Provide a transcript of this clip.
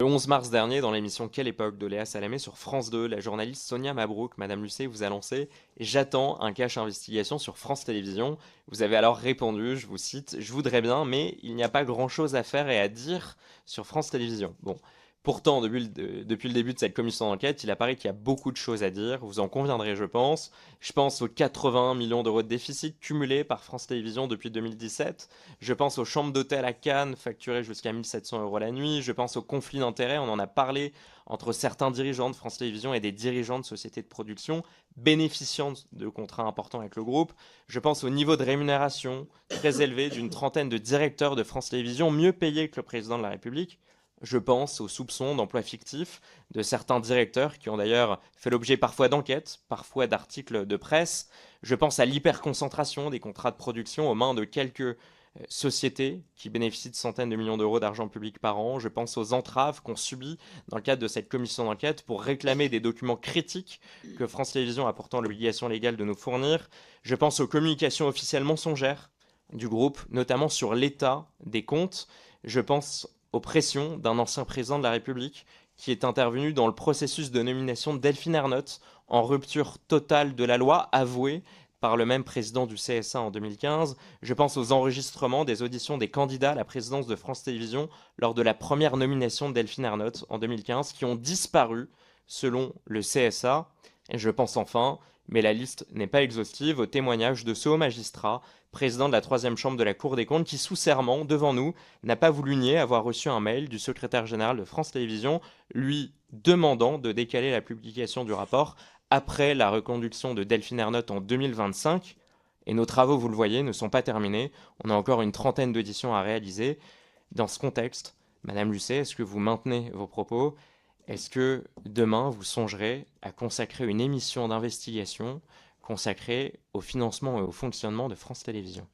11 mars dernier, dans l'émission Quelle époque de Léa Salamé sur France 2, la journaliste Sonia Mabrouk, Madame Lucet, vous a lancé «J'attends un cache investigation sur France Télévisions». Vous avez alors répondu, je vous cite, «Je voudrais bien, mais il n'y a pas grand-chose à faire et à dire sur France Télévisions». Bon, pourtant, depuis le début de cette commission d'enquête, il apparaît qu'il y a beaucoup de choses à dire, vous en conviendrez, je pense. Je pense aux 80 millions d'euros de déficit cumulés par France Télévisions depuis 2017. Je pense aux chambres d'hôtel à Cannes facturées jusqu'à 1700 euros la nuit. Je pense aux conflits d'intérêts, on en a parlé, entre certains dirigeants de France Télévisions et des dirigeants de sociétés de production bénéficiant de contrats importants avec le groupe. Je pense au niveau de rémunération très élevé d'une trentaine de directeurs de France Télévisions, mieux payés que le président de la République. Je pense aux soupçons d'emplois fictifs de certains directeurs qui ont d'ailleurs fait l'objet parfois d'enquêtes, parfois d'articles de presse. Je pense à l'hyperconcentration des contrats de production aux mains de quelques sociétés qui bénéficient de centaines de millions d'euros d'argent public par an. Je pense aux entraves qu'on subit dans le cadre de cette commission d'enquête pour réclamer des documents critiques que France Télévisions a pourtant l'obligation légale de nous fournir. Je pense aux communications officielles mensongères du groupe, notamment sur l'état des comptes. Je pense aux pressions d'un ancien président de la République qui est intervenu dans le processus de nomination de Delphine Ernotte en rupture totale de la loi avouée par le même président du CSA en 2015. Je pense aux enregistrements des auditions des candidats à la présidence de France Télévisions lors de la première nomination de Delphine Ernotte en 2015 qui ont disparu selon le CSA. Et je pense enfin, mais la liste n'est pas exhaustive, au témoignage de ce haut magistrat, président de la troisième chambre de la Cour des comptes, qui sous serment, devant nous, n'a pas voulu nier avoir reçu un mail du secrétaire général de France Télévisions lui demandant de décaler la publication du rapport après la reconduction de Delphine Ernotte en 2025. Et nos travaux, vous le voyez, ne sont pas terminés. On a encore une trentaine d'auditions à réaliser. Dans ce contexte, Madame Lucet, est-ce que vous maintenez vos propos? Est-ce que demain, vous songerez à consacrer une émission d'investigation consacrée au financement et au fonctionnement de France Télévisions?